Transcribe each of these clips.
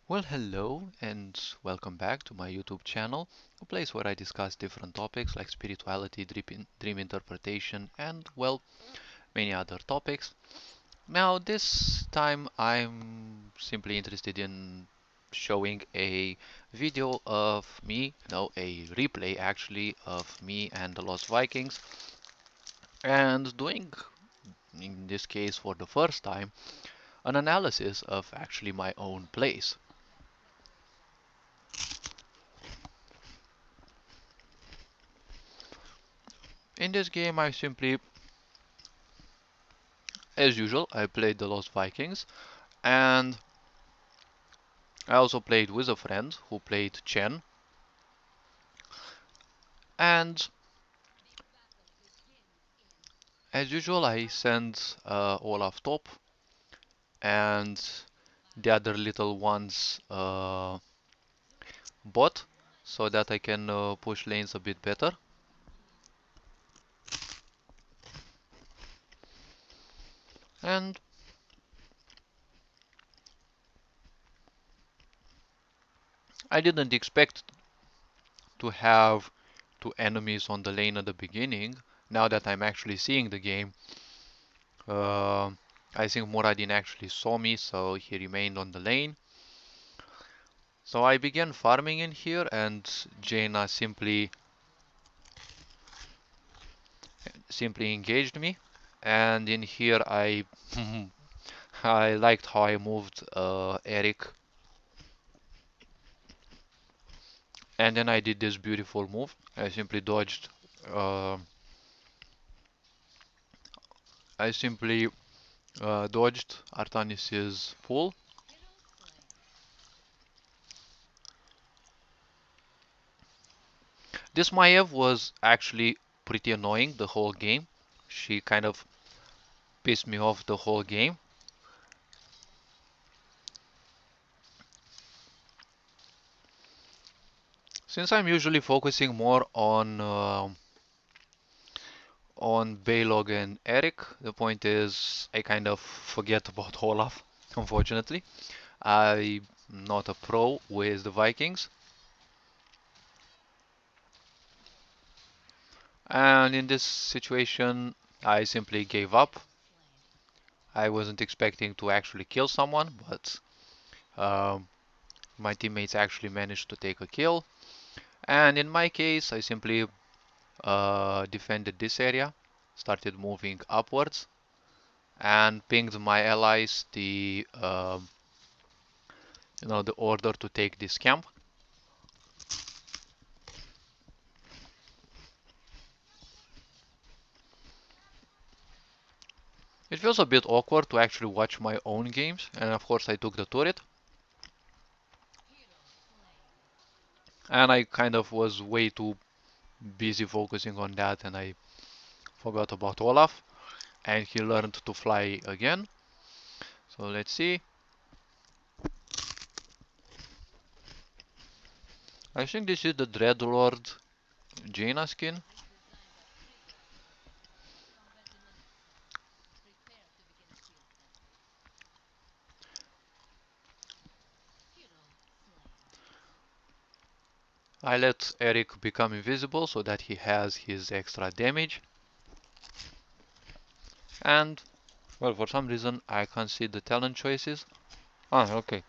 Well, hello and welcome back to my YouTube channel, a place where I discuss different topics like spirituality, dream interpretation, and, well, many other topics. Now, this time I'm simply interested in showing a video of me, no, a replay actually, of me and the Lost Vikings, and doing, in this case for the first time, an analysis of actually my own plays. In this game, I simply, as usual, I played the Lost Vikings, and I also played with a friend who played Chen. And as usual, I sent Olaf top and the other little ones bot so that I can push lanes a bit better. And I didn't expect to have two enemies on the lane at the beginning. Now that I'm actually seeing the game, uh, I think Muradin actually saw me, so he remained on the lane. So I began farming in here, and Jaina simply engaged me. And in here I liked how I moved Eric, and then I did this beautiful move. I simply dodged. Uh, I simply dodged Artanis's pull. This Maiev was actually pretty annoying the whole game. She kind of pissed me off the whole game. Since I'm usually focusing more on Baylog and Eric, the point is I kind of forget about Olaf, unfortunately. I'm not a pro with the Vikings. And in this situation, I simply gave up. I wasn't expecting to actually kill someone, but um, my teammates actually managed to take a kill. And in my case, I simply defended this area, started moving upwards, and pinged my allies the order to take this camp. It feels a bit awkward to actually watch my own games, and of course I took the turret. And I kind of was way too busy focusing on that, and I forgot about Olaf, and he learned to fly again. So let's see. I think this is the Dreadlord Jaina skin. I let Eric become invisible so that he has his extra damage. And, well, for some reason I can't see the talent choices. Ah, okay.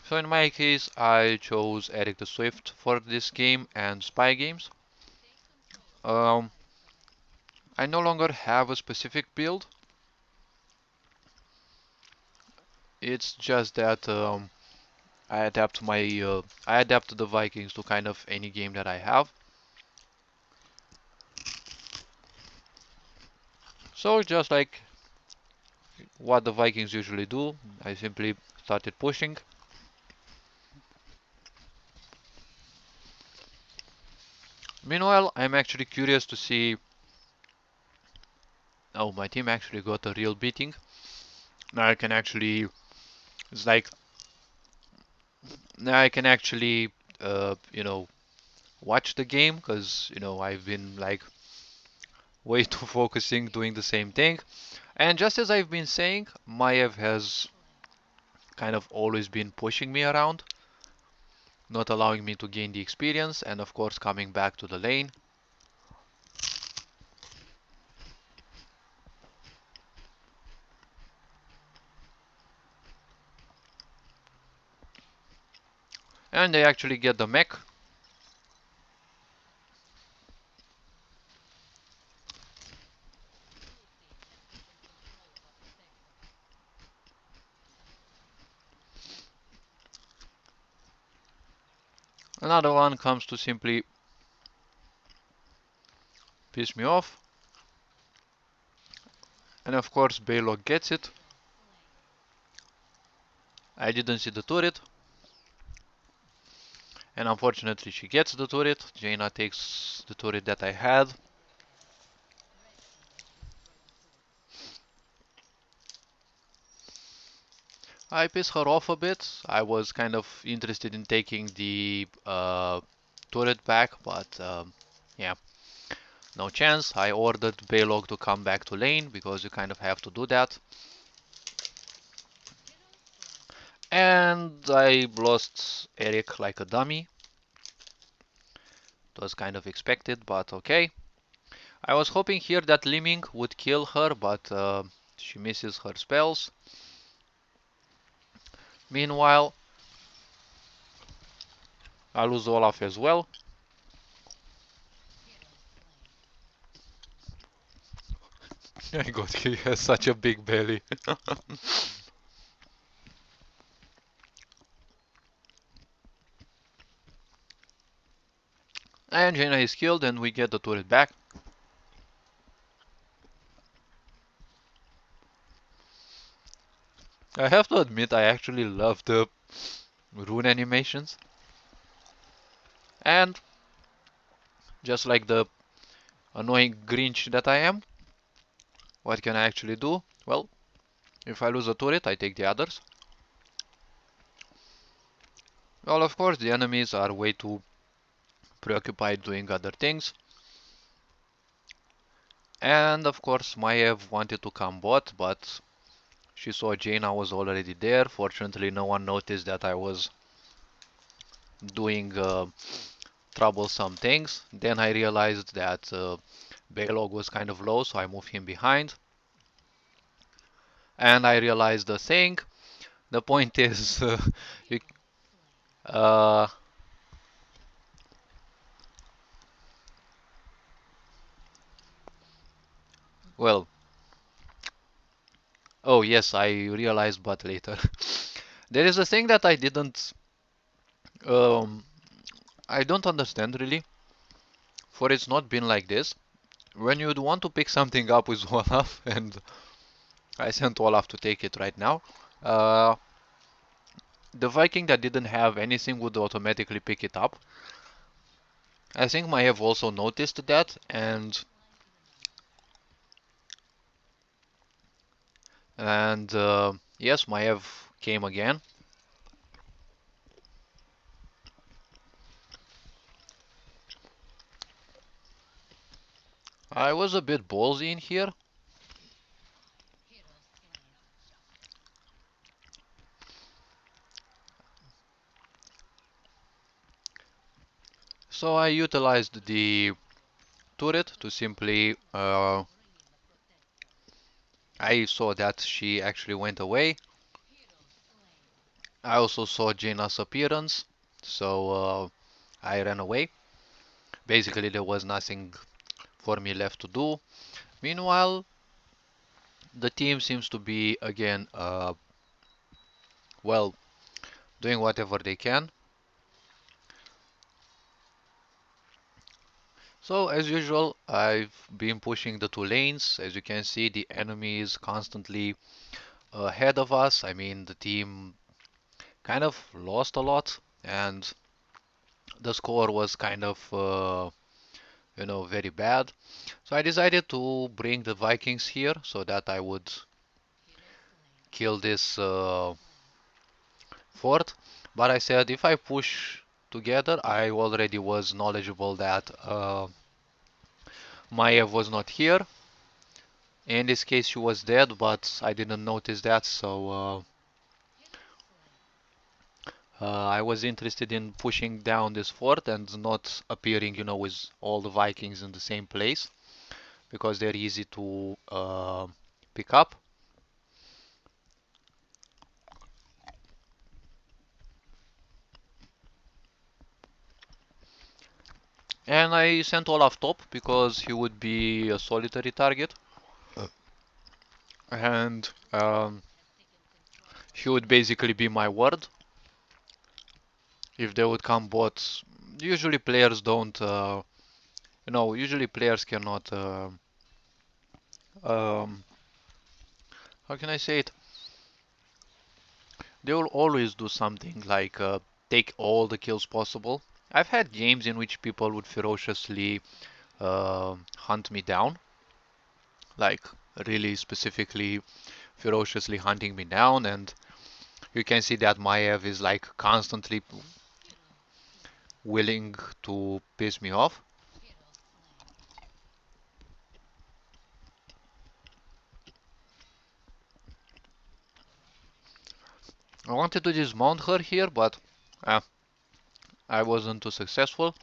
So in my case, I chose Eric the Swift for this game and spy games. Um, I no longer have a specific build. It's just that I adapt the Vikings to kind of any game that I have. So just like what the Vikings usually do, I simply started pushing. Meanwhile, I'm actually curious to see. Oh, my team actually got a real beating. Now I can actually. It's like now I can actually, watch the game because I've been like way too focusing doing the same thing. And just as I've been saying, Maiev has kind of always been pushing me around, not allowing me to gain the experience, and of course coming back to the lane. And they actually get the mech. Another one comes to simply piss me off. And of course Baylog gets it. I didn't see the turret. And unfortunately she gets the turret. Jaina takes the turret that I had. I piss her off a bit. I was kind of interested in taking the turret back, but yeah, no chance. I ordered Baylog to come back to lane because you kind of have to do that. And I lost Eric like a dummy. It was kind of expected, but okay. I was hoping here that Liming would kill her, but she misses her spells. Meanwhile, I lose Olaf as well. My god, he has such a big belly. And Jaina is killed and we get the turret back. I have to admit I actually love the rune animations. And just like the annoying Grinch that I am, what can I actually do? Well, if I lose a turret, I take the others. Well, of course, the enemies are way too preoccupied doing other things. And of course, Maiev wanted to come bot, but she saw Jaina was already there. Fortunately, no one noticed that I was doing troublesome things. Then I realized that Baylog was kind of low, so I moved him behind. And I realized the thing. The point is, you, uh, well, oh yes, I realized, but later. There is a thing that um, I don't understand really, for it's not been like this. When you'd want to pick something up with Olaf, and I sent Olaf to take it right now, uh, the Viking that didn't have anything would automatically pick it up. I think Maiev also noticed that, and yes, Maiev came again. I was a bit ballsy in here. So I utilized the turret to simply I saw that she actually went away. I also saw Jaina's appearance, so I ran away. Basically, there was nothing for me left to do. Meanwhile, the team seems to be again, well, doing whatever they can. So as usual, I've been pushing the two lanes. As you can see, the enemy is constantly ahead of us. I mean, the team kind of lost a lot, and the score was kind of, very bad. So I decided to bring the Vikings here so that I would kill this fort. But I said if I push together, I already was knowledgeable that Maiev was not here. In this case, she was dead, but I didn't notice that, so I was interested in pushing down this fort and not appearing, with all the Vikings in the same place because they're easy to pick up. And I sent Olaf top because he would be a solitary target, and he would basically be my ward if they would come bots. Usually players don't, usually players cannot, um, how can I say it? They will always do something like take all the kills possible. I've had games in which people would ferociously hunt me down, like really specifically ferociously hunting me down, and you can see that Maev is like constantly willing to piss me off. I wanted to dismount her here, but uh, I wasn't too successful.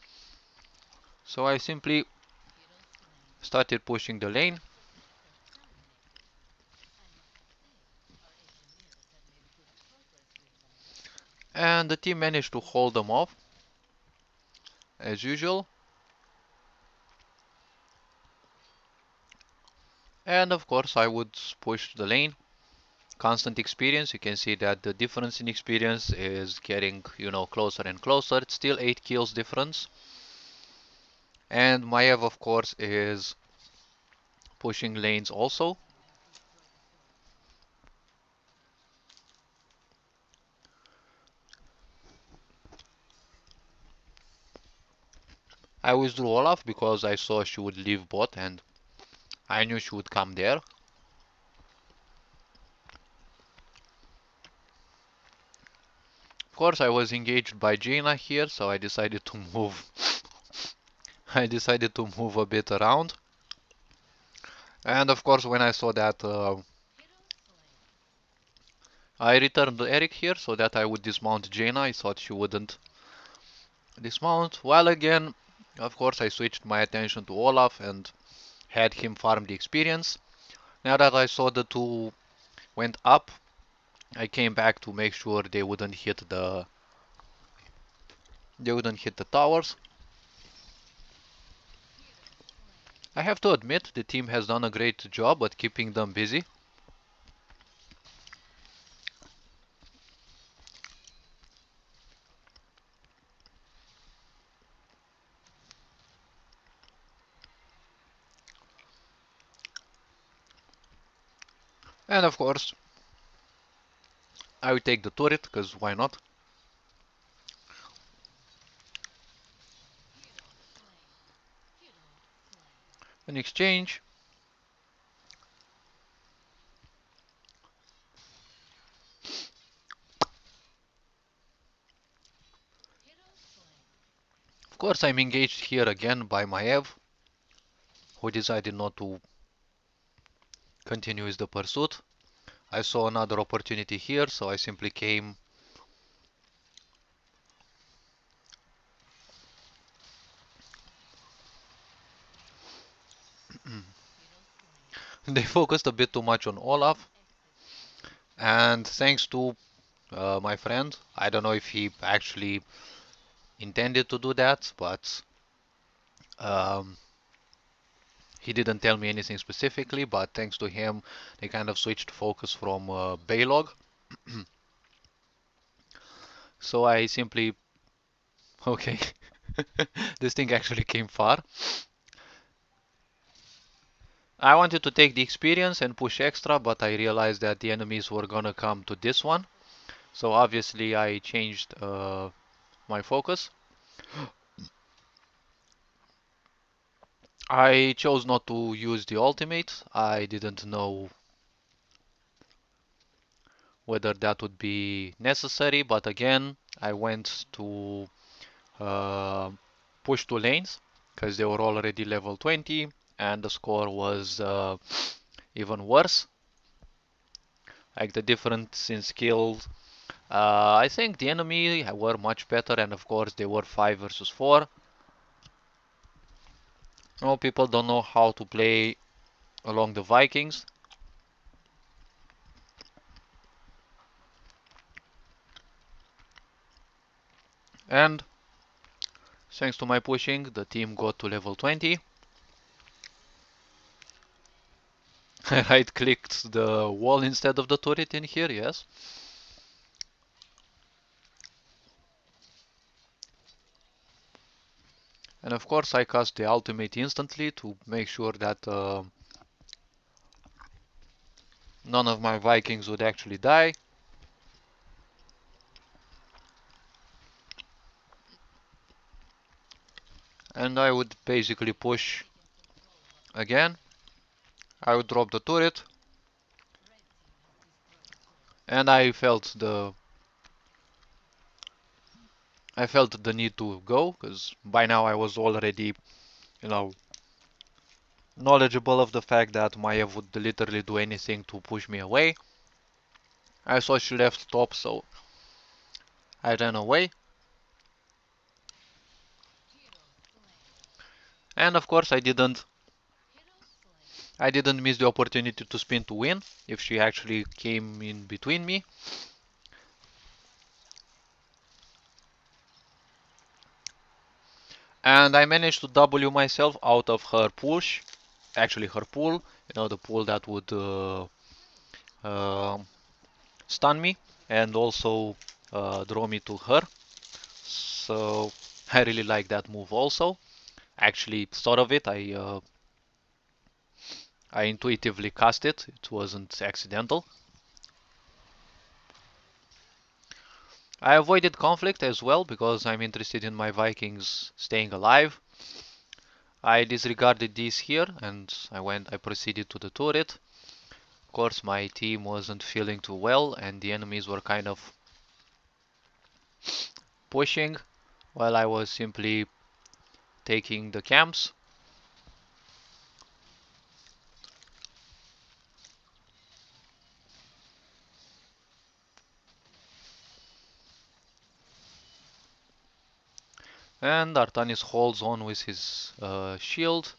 So I simply started pushing the lane, and the team managed to hold them off as usual. And of course, I would push the lane. Constant experience. You can see that the difference in experience is getting, closer and closer. It's still 8 kills difference. And Maev, of course, is pushing lanes also. I withdrew Olaf because I saw she would leave bot and I knew she would come there. Of course, I was engaged by Jaina here, so I decided to move. I decided to move a bit around. And of course, when I saw that, I returned to Eric here so that I would dismount Jaina. I thought she wouldn't dismount. While again, of course, I switched my attention to Olaf and had him farm the experience. Now that I saw the two went up, I came back to make sure they wouldn't hit the towers. I have to admit the team has done a great job at keeping them busy. And of course, I will take the turret, because why not? In exchange, of course, I'm engaged here again by Maev, who decided not to continue with the pursuit. I saw another opportunity here, so I simply came. They focused a bit too much on Olaf, and thanks to my friend, I don't know if he actually intended to do that, but um, he didn't tell me anything specifically, but thanks to him, they kind of switched focus from Baylog. So I simply, okay, this thing actually came far. I wanted to take the experience and push extra, but I realized that the enemies were gonna come to this one. So obviously I changed my focus. I chose not to use the ultimate. I didn't know whether that would be necessary, but again, I went to uh, push two lanes because they were already level 20 and the score was even worse. Like the difference in skills I think the enemy were much better, and of course they were 5 versus 4. No, people don't know how to play along the Vikings. And thanks to my pushing, the team got to level 20. I right clicked the wall instead of the turret in here, yes. And of course I cast the ultimate instantly to make sure that none of my Vikings would actually die. And I would basically push again. I would drop the turret. And I felt the need to go, because by now I was already, you know, knowledgeable of the fact that Maiev would literally do anything to push me away. I saw she left top, so I ran away. And of course I didn't miss the opportunity to spin to win if she actually came in between me. And I managed to W myself out of her push, actually her pull, the pull that would uh, stun me and also draw me to her. So I really like that move also. Actually thought of it, I intuitively cast it, it wasn't accidental. I avoided conflict as well because I'm interested in my Vikings staying alive. I disregarded this here and I proceeded to the turret. Of course my team wasn't feeling too well and the enemies were kind of pushing while I was simply taking the camps. And Artanis holds on with his shield.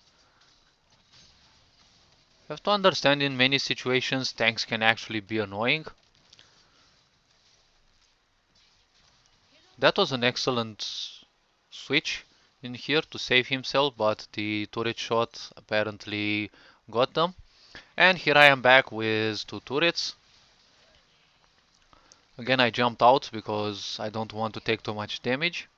You have to understand in many situations tanks can actually be annoying. That was an excellent switch in here to save himself, but the turret shot apparently got them. And here I am back with 2 turrets. Again I jumped out because I don't want to take too much damage.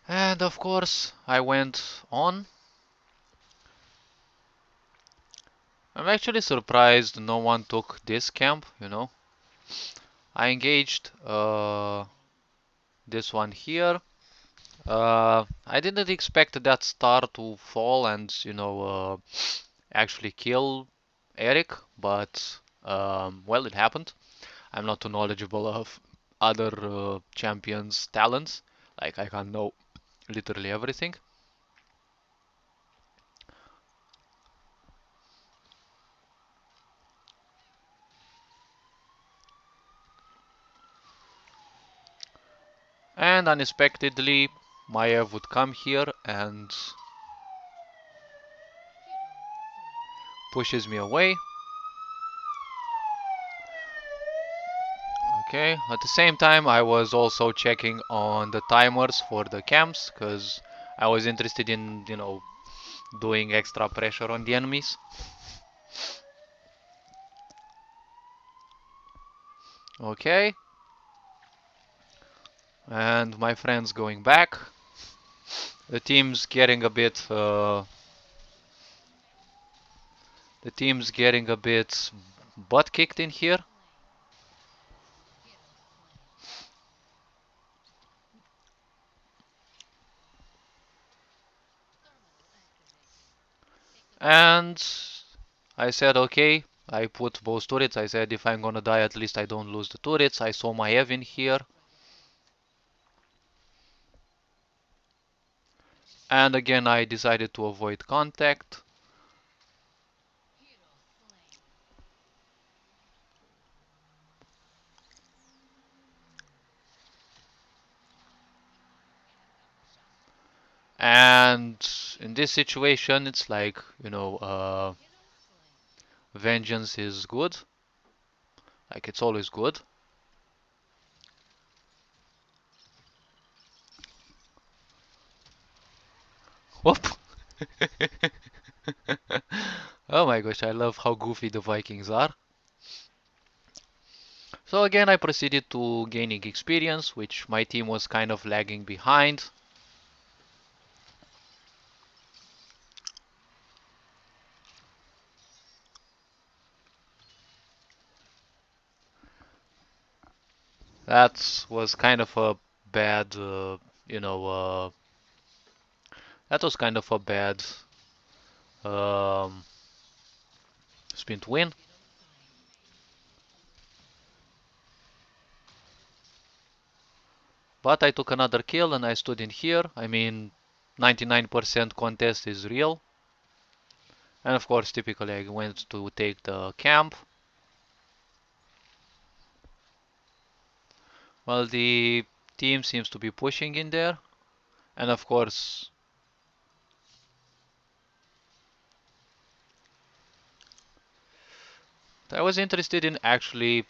And of course I went on. I'm actually surprised no one took this camp. I engaged this one here. I didn't expect that star to fall and, actually kill Eric, but well, it happened. I'm not too knowledgeable of other champions' talents. Like, I can't know literally everything. And unexpectedly, Maya would come here and pushes me away. Okay, at the same time, I was also checking on the timers for the camps because I was interested in, doing extra pressure on the enemies. Okay, and my friend's going back. The team's getting a bit, butt kicked in here. And I said, okay, I put both turrets. I said, if I'm gonna die, at least I don't lose the turrets. I saw my Ev in here. And again, I decided to avoid contact. And in this situation, it's like, vengeance is good. Like, it's always good. Whoop! Oh my gosh, I love how goofy the Vikings are. So again, I proceeded to gaining experience, which my team was kind of lagging behind. That was kind of a bad, you know, that was kind of a bad um, spin to win. But I took another kill and I stood in here. I mean, 99% contest is real. And of course, typically I went to take the camp. Well, the team seems to be pushing in there. And of course, I was interested in actually,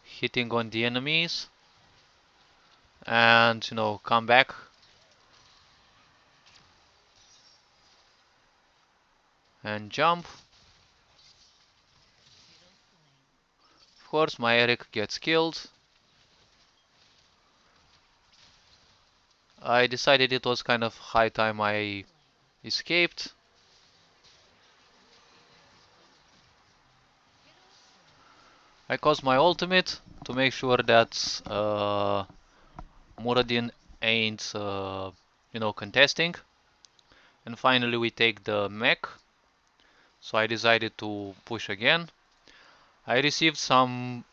hitting on the enemies and, come back. And jump. Of course, my Eric gets killed. I decided it was kind of high time I escaped. I caused my ultimate to make sure that Muradin ain't, contesting. And finally we take the mech. So I decided to push again. I received some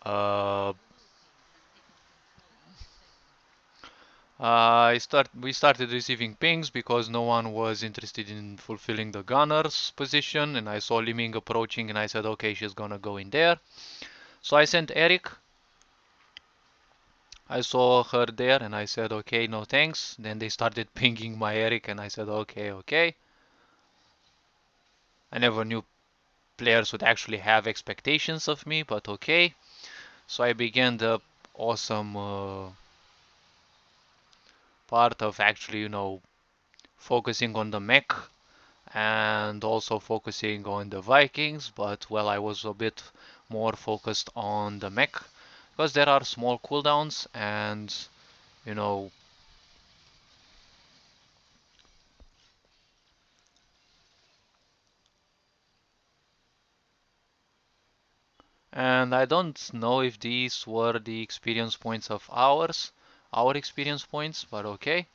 we started receiving pings because no one was interested in fulfilling the gunner's position, and I saw Liming approaching, and I said, okay, she's gonna go in there. So I sent Eric. I saw her there, and I said, okay, no thanks. Then they started pinging my Eric, and I said, okay, okay. I never knew players would actually have expectations of me, but okay. So I began the awesome part of actually, focusing on the mech and also focusing on the Vikings, but well, I was a bit more focused on the mech because there are small cooldowns and you know and I don't know if these were the experience points of our experience points, but okay.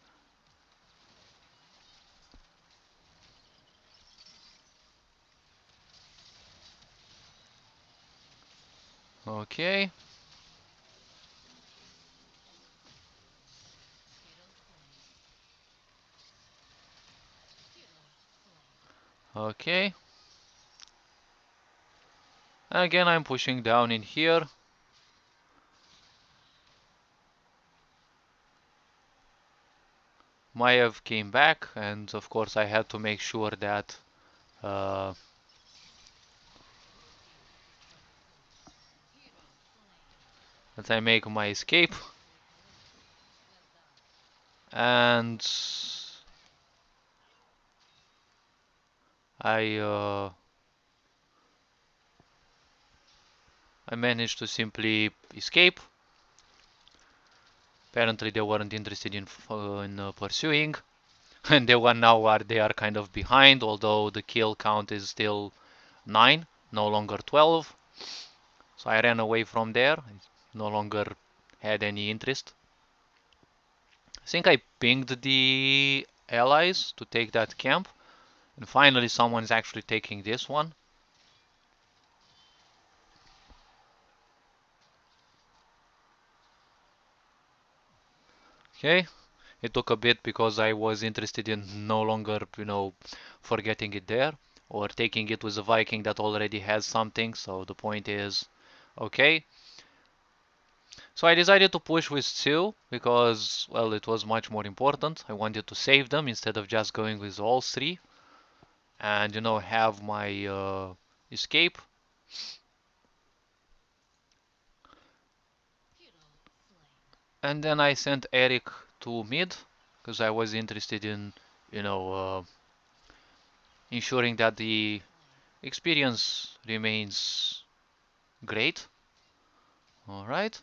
Okay. Okay. Again, I'm pushing down in here. Maiev came back, and of course I had to make sure uh, that I make my escape. And I uh, I managed to simply escape. Apparently they weren't interested in pursuing, and they are kind of behind. Although the kill count is still 9, no longer 12. So I ran away from there. I no longer had any interest. I think I pinged the allies to take that camp, and finally someone is actually taking this one. Okay, it took a bit because I was interested in no longer, forgetting it there or taking it with a Viking that already has something. So the point is, okay, So I decided to push with two because, well, it was much more important. I wanted to save them instead of just going with all three and, have my escape. And then I sent Eric to mid because I was interested in, you know, ensuring that the experience remains great. All right.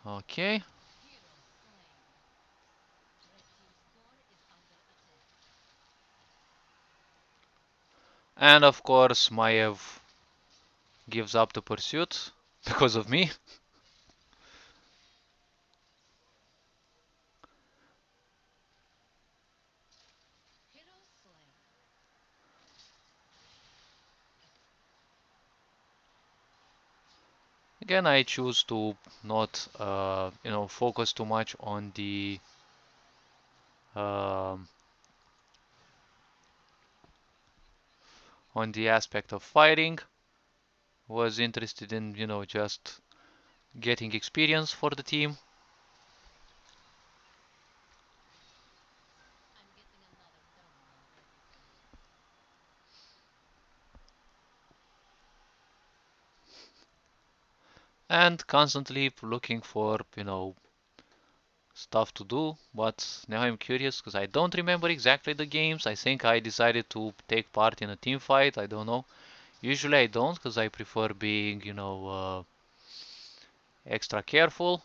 Okay. And of course, Maiev gives up the pursuit because of me. Again, I choose to not, focus too much um, on the aspect of fighting. Was interested in, just getting experience for the team. And constantly looking for, stuff to do. But now I'm curious because I don't remember exactly the games. I think I decided to take part in a team fight. I don't know. Usually I don't because I prefer being, extra careful.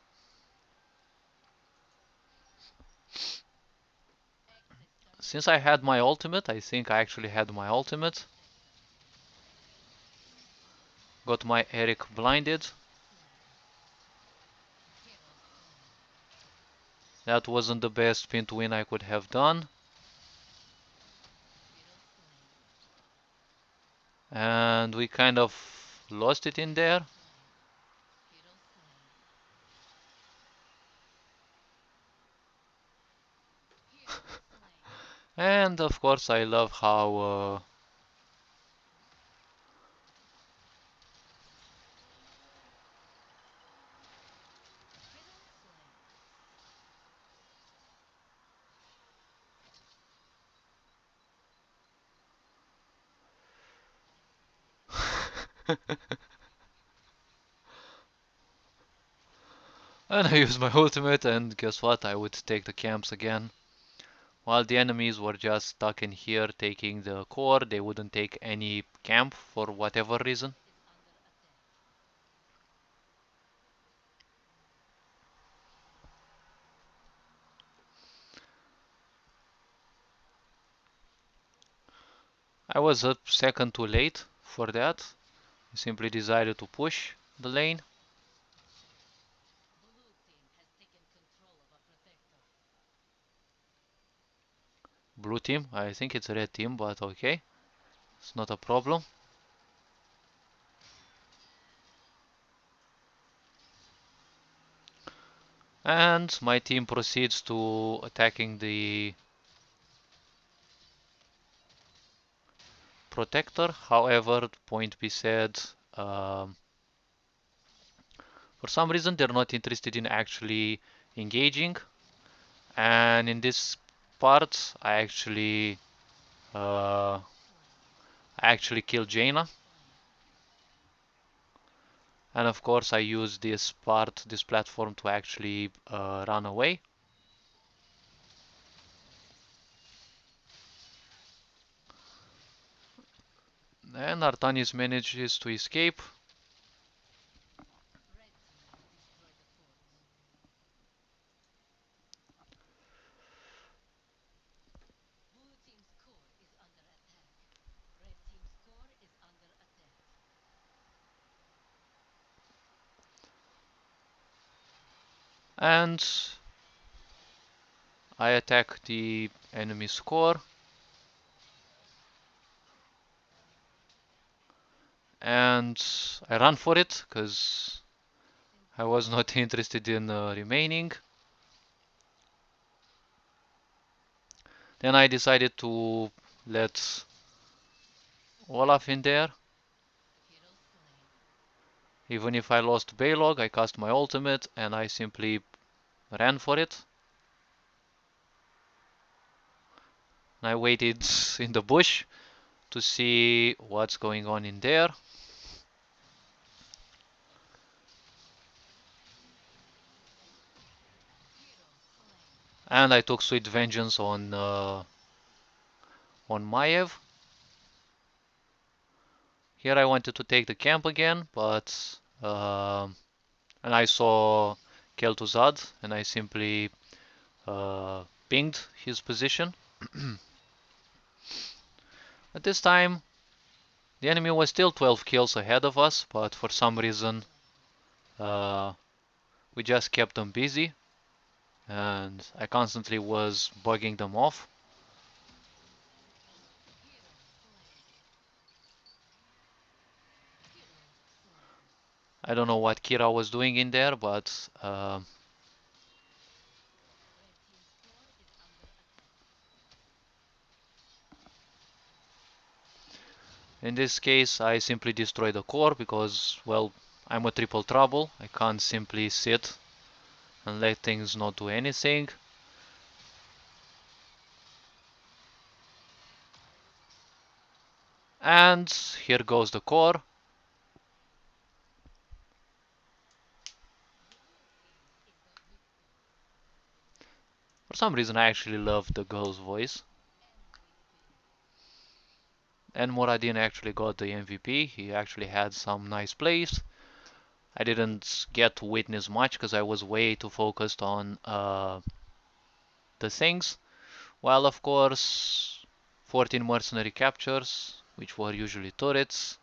Since I had my ultimate, I think I actually had my ultimate. Got my Eric blinded. That wasn't the best pin to win I could have done. And we kind of lost it in there. And of course, I love how and I used my ultimate, and guess what? I would take the camps again. While the enemies were just stuck in here taking the core, they wouldn't take any camp for whatever reason. I was a second too late for that. I simply decided to push the lane. Blue team, I think it's red team, but okay, it's not a problem. And my team proceeds to attacking the protector. However, point be said, for some reason they're not interested in actually engaging. And in this part, uh, I actually killed Jaina. And of course, I use this platform to actually run away. And Artanis manages to escape. And I attack the enemy score. And I run for it because I was not interested in remaining. Then I decided to let Olaf in there. Even if I lost Baylog, I cast my ultimate and I simply ran for it. And I waited in the bush to see what's going on in there. And I took Sweet Vengeance on Maiev. Here I wanted to take the camp again, but and I saw Kel'Thuzad, and I simply pinged his position. At this time, the enemy was still 12 kills ahead of us, but for some reason uh, we just kept them busy, and I constantly was bugging them off. I don't know what Kira was doing in there, but in this case I simply destroy the core because, well, I'm a triple trouble. I can't simply sit and let things not do anything. And here goes the core. For some reason I actually love the girl's voice. And Muradin actually got the MVP. He actually had some nice plays. I didn't get to witness much because I was way too focused on the things. While of course 14 mercenary captures, which were usually turrets.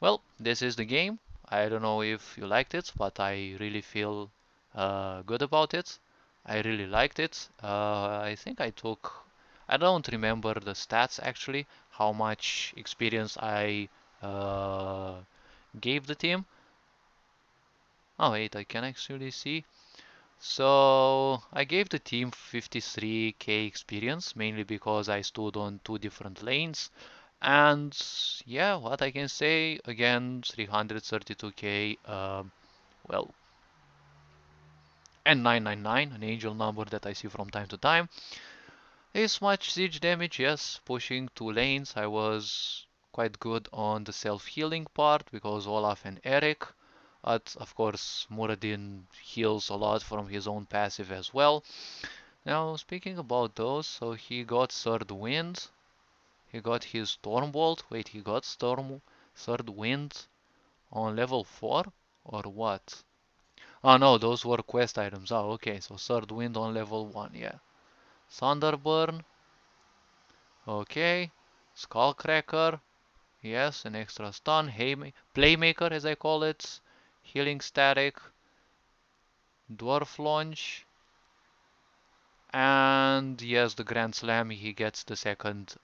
Well, this is the game. I don't know if you liked it, but I really feel good about it. I really liked it. I think I took, I don't remember the stats actually, how much experience I uh, gave the team. Oh wait, I can actually see. So I gave the team 53k experience, mainly because I stood on two different lanes. And yeah, what I can say, again, 332k, well, and 999, an angel number that I see from time to time. Is much siege damage, yes, pushing two lanes. I was quite good on the self-healing part because Olaf and Eric. But of course, Muradin heals a lot from his own passive as well. Now, speaking about those, so he got Third Wind. He got his Stormbolt. Wait, he got Third Wind on level 4? Or what? Oh no, those were quest items. Oh, okay, so Third Wind on level 1, yeah. Thunderburn. Okay. Skullcracker. Yes, an extra stun. Playmaker, as I call it. Healing Static. Dwarf Launch. And yes, the Grand Slam, he gets the second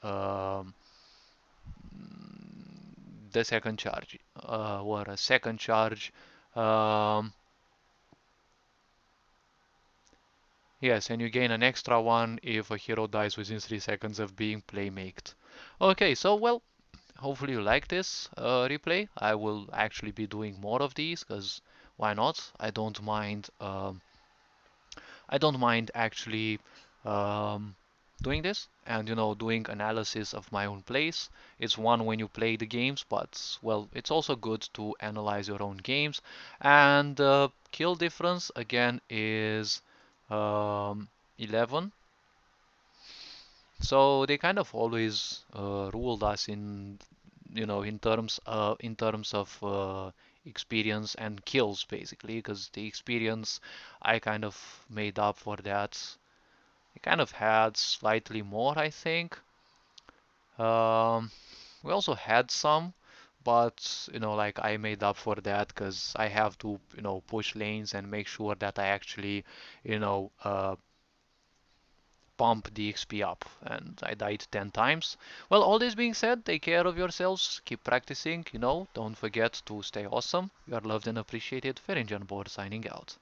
charge, or a second charge. Um, yes, and you gain an extra one if a hero dies within 3 seconds of being playmaked. Okay, so well, hopefully you like this replay. I will actually be doing more of these, because why not? I don't mind actually um, doing this and doing analysis of my own plays. It's one when you play the games, but well, it's also good to analyze your own games. And kill difference again is 11. So they kind of always ruled us in terms of experience and kills basically, because the experience I kind of made up for that. I kind of had slightly more, I think. Um, we also had some, but like I made up for that because I have to push lanes and make sure that I actually you know uh, pump the XP up, and I died 10 times. Well, all this being said, take care of yourselves, keep practicing, don't forget to stay awesome. You are loved and appreciated. Ferinjan Board signing out.